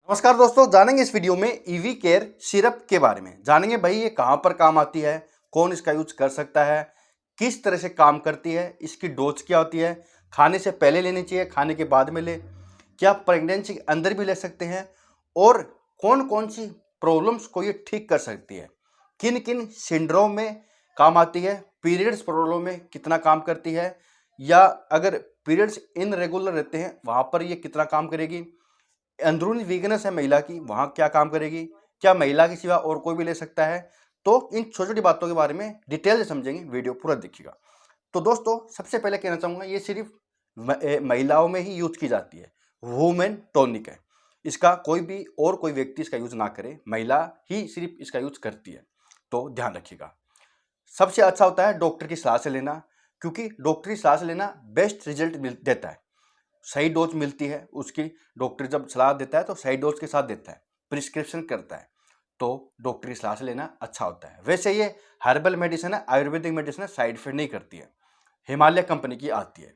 नमस्कार दोस्तों, जानेंगे इस वीडियो में ईवी केयर सिरप के बारे में। जानेंगे भाई ये कहाँ पर काम आती है, कौन इसका यूज कर सकता है, किस तरह से काम करती है, इसकी डोज क्या होती है, खाने से पहले लेनी चाहिए, खाने के बाद में ले, क्या प्रेगनेंसी के अंदर भी ले सकते हैं और कौन कौन सी प्रॉब्लम्स को ये ठीक कर सकती है, किन किन सिंड्रोम में काम आती है, पीरियड्स प्रॉब्लम में कितना काम करती है, या अगर पीरियड्स इनरेगुलर रहते हैं वहाँ पर ये कितना काम करेगी, अंदरूनी वीकनेस है महिला की वहां क्या काम करेगी, क्या महिला के सिवा और कोई भी ले सकता है। तो इन छोटी छोटी बातों के बारे में डिटेल से समझेंगे, वीडियो पूरा देखिएगा। तो दोस्तों सबसे पहले कहना चाहूंगा ये सिर्फ महिलाओं में ही यूज की जाती है, वुमेन टॉनिक है। इसका कोई भी और कोई व्यक्ति इसका यूज ना करे, महिला ही सिर्फ इसका यूज करती है, तो ध्यान रखिएगा। सबसे अच्छा होता है डॉक्टर की सलाह से लेना, क्योंकि डॉक्टर की सलाह से लेना बेस्ट रिजल्ट देता है। सही डोज मिलती है उसकी, डॉक्टर जब सलाह देता है तो सही डोज के साथ देता है, प्रिस्क्रिप्शन करता है, तो डॉक्टर की सलाह से लेना अच्छा होता है। वैसे ये हर्बल मेडिसिन है, आयुर्वेदिक मेडिसिन है, साइड इफेक्ट नहीं करती है, हिमालय कंपनी की आती है।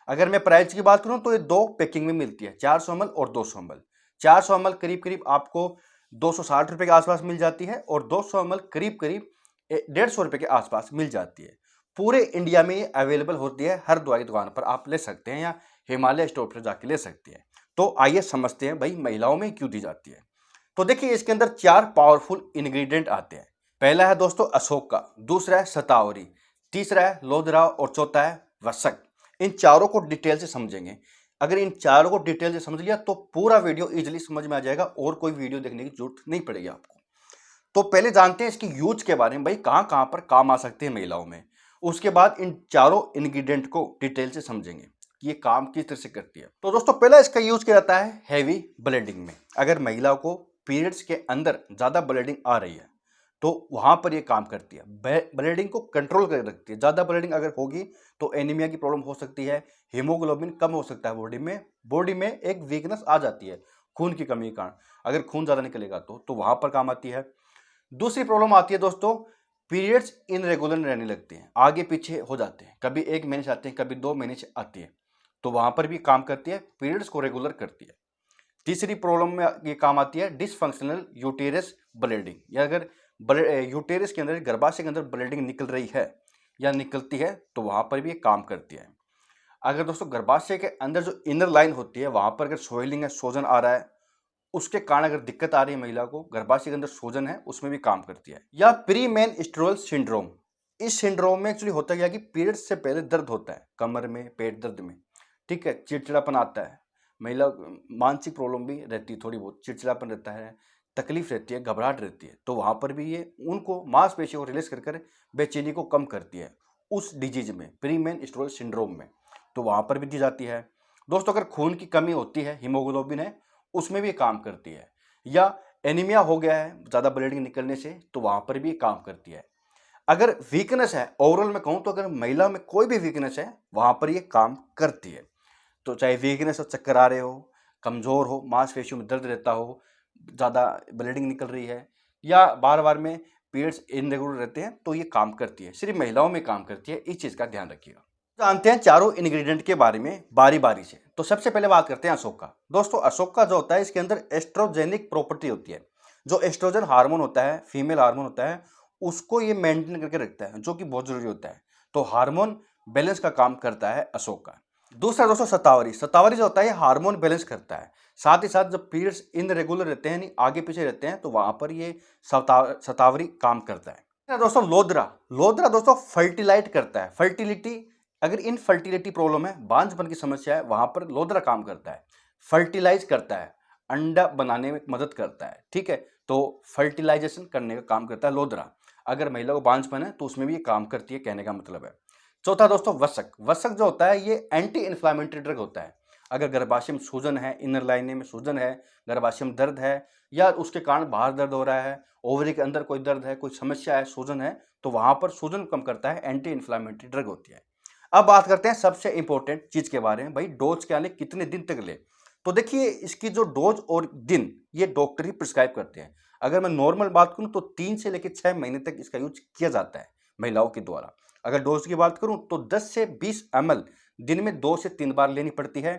अगर मैं प्राइस की बात करूं तो ये दो पैकिंग में मिलती है, 400 ml और 200 ml। 400 ml करीब करीब आपको 260 रुपये के आसपास मिल जाती है और 200 ml करीब करीब 150 रुपये के आसपास मिल जाती है। पूरे इंडिया में ये अवेलेबल होती है, हर दवाई दुकान पर आप ले सकते हैं या हिमालय स्टोर पर जाके ले सकते हैं। तो आइए समझते हैं भाई महिलाओं में क्यों दी जाती है। तो देखिए इसके अंदर 4 पावरफुल इंग्रेडिएंट आते हैं। पहला है दोस्तों अशोका, दूसरा है शतावरी, तीसरा है लोदरा और चौथा है वसक। इन चारों को डिटेल से समझेंगे। अगर इन चारों को डिटेल से समझ लिया तो पूरा वीडियो इजीली समझ में आ जाएगा और कोई वीडियो देखने की जरूरत नहीं पड़ेगी आपको। तो पहले जानते हैं इसकी यूज के बारे में, भाई कहाँ कहाँ पर काम आ सकते हैं महिलाओं में। उसके बाद इन चारों इंग्रेडिएंट को डिटेल से समझेंगे कि ये काम किस तरह से करती है। तो दोस्तों पहला इसका यूज किया जाता है हैवी ब्लीडिंग में। अगर महिला को पीरियड्स के अंदर ज्यादा ब्लीडिंग आ रही है तो वहां पर ये काम करती है, ब्लीडिंग को कंट्रोल कर रखती है। ज्यादा ब्लीडिंग अगर होगी तो एनीमिया की प्रॉब्लम हो सकती है, हीमोग्लोबिन कम हो सकता है, बॉडी में एक वीकनेस आ जाती है खून की कमी के कारण। अगर खून ज्यादा निकलेगा तो वहां पर काम आती है। दूसरी प्रॉब्लम आती है दोस्तों, पीरियड्स इनरेगुलर रहने लगते हैं, आगे पीछे हो जाते हैं, कभी 1 महीने से आते हैं, कभी 2 महीने से आती है, तो वहां पर भी काम करती है, पीरियड्स को रेगुलर करती है। तीसरी प्रॉब्लम में ये काम आती है डिसफंक्शनल यूटेरस ब्लीडिंग, या अगर यूटेरस के अंदर, गर्भाशय के अंदर ब्लीडिंग निकल रही है या निकलती है तो वहां पर भी ये काम करती है। अगर दोस्तों गर्भाशय के अंदर जो इनर लाइन होती है वहां पर अगर सोइलिंग है, सोजन आ रहा है, उसके कारण अगर दिक्कत आ रही है महिला को, गर्भाशय के अंदर सूजन है, उसमें भी काम करती है। या प्री मेंस्ट्रुअल सिंड्रोम, इस सिंड्रोम में एक्चुअली होता क्या कि पीरियड से पहले दर्द होता है कमर में, पेट दर्द में, ठीक है, चिड़चिड़ापन आता है, महिला मानसिक प्रॉब्लम भी रहती है, थोड़ी बहुत चिड़चिड़ापन रहता है, तकलीफ रहती है, घबराहट रहती है, तो वहां पर भी ये उनको मांसपेशियों को रिलीज कर कर बेचैनी को कम करती है उस डिजीज में, प्री मेंस्ट्रुअल सिंड्रोम में, तो वहां पर भी दी जाती है। दोस्तों अगर खून की कमी होती है, हीमोग्लोबिन है, उसमें भी काम करती है। या एनीमिया हो गया है ज़्यादा ब्लीडिंग निकलने से, तो वहाँ पर भी काम करती है। अगर वीकनेस है, ओवरऑल में कहूँ तो अगर महिला में कोई भी वीकनेस है वहाँ पर ये काम करती है। तो चाहे वीकनेस हो, चक्कर आ रहे हो, कमज़ोर हो, मांसपेशियों में दर्द रहता हो, ज़्यादा ब्लीडिंग निकल रही है, या बार बार में पीरियड्स इनरेगुलर रहते हैं, तो ये काम करती है, सिर्फ महिलाओं में काम करती है, इस चीज़ का ध्यान रखिएगा। जानते हैं चारों इंग्रेडिएंट के बारे में बारी बारी से। तो सबसे पहले बात करते हैं अशोका। दोस्तों अशोका जो होता है इसके अंदर एस्ट्रोजेनिक प्रॉपर्टी होती है। जो एस्ट्रोजन हार्मोन होता है, फीमेल हार्मोन होता है, उसको ये मेंटेन करके रखता है, जो कि बहुत जरूरी होता है। तो हार्मोन बैलेंस का काम करता है अशोका। दूसरा दोस्तों शतावरी, शतावरी जो होता है ये हार्मोन बैलेंस करता है। साथ ही साथ जब पीरियड्स इनरेगुलर रहते हैं, आगे पीछे रहते हैं, तो वहां पर ये शतावरी काम करता है। दोस्तों लोदरा, लोदरा दोस्तों फर्टिलाइट करता है, फर्टिलिटी, अगर इनफर्टिलिटी प्रॉब्लम है, बांझपन की समस्या है, वहां पर लोदरा काम करता है, फर्टिलाइज करता है, अंडा बनाने में मदद करता है, ठीक है, तो फर्टिलाइजेशन करने का काम करता है लोदरा। अगर महिला को बांझपन है तो उसमें भी ये काम करती है, कहने का मतलब है। चौथा दोस्तों वसक, वसक जो होता है ये एंटी इन्फ्लामेटरी ड्रग होता है। अगर गर्भाशय में सूजन है, इनर लाइनिंग में सूजन है, गर्भाशय में दर्द है, या उसके कारण बाहर दर्द हो रहा है, ओवरी के अंदर कोई दर्द है, कोई समस्या है, सूजन है, तो वहां पर सूजन कम करता है, एंटी इन्फ्लामेटरी ड्रग होती है। अब बात करते हैं सबसे इंपॉर्टेंट चीज के बारे में, भाई डोज क्या ले, कितने दिन तक ले। तो देखिए इसकी जो डोज और दिन ये डॉक्टर ही प्रिस्क्राइब करते हैं। अगर मैं नॉर्मल बात करूं तो 3 से लेकर 6 महीने तक इसका यूज किया जाता है महिलाओं के द्वारा। अगर डोज की बात करूं तो 10 से 20 ml दिन में 2 से 3 बार लेनी पड़ती है।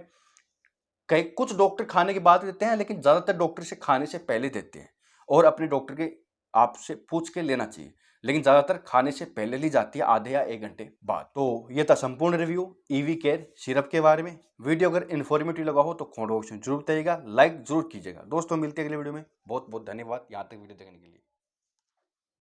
कई कुछ डॉक्टर खाने के बाद देते हैं, लेकिन ज़्यादातर डॉक्टर से खाने से पहले देते हैं और अपने डॉक्टर के आपसे पूछ के लेना चाहिए, लेकिन ज़्यादातर खाने से पहले ली जाती है, आधे या 1 घंटे बाद। तो ये था संपूर्ण रिव्यू ईवी केयर सिरप के बारे में। वीडियो अगर इन्फॉर्मेटिव लगा हो तो कमेंट बॉक्स में जरूर बताइएगा, लाइक जरूर कीजिएगा। दोस्तों मिलते हैं अगले वीडियो में। बहुत बहुत धन्यवाद यहाँ तक वीडियो देखने के लिए।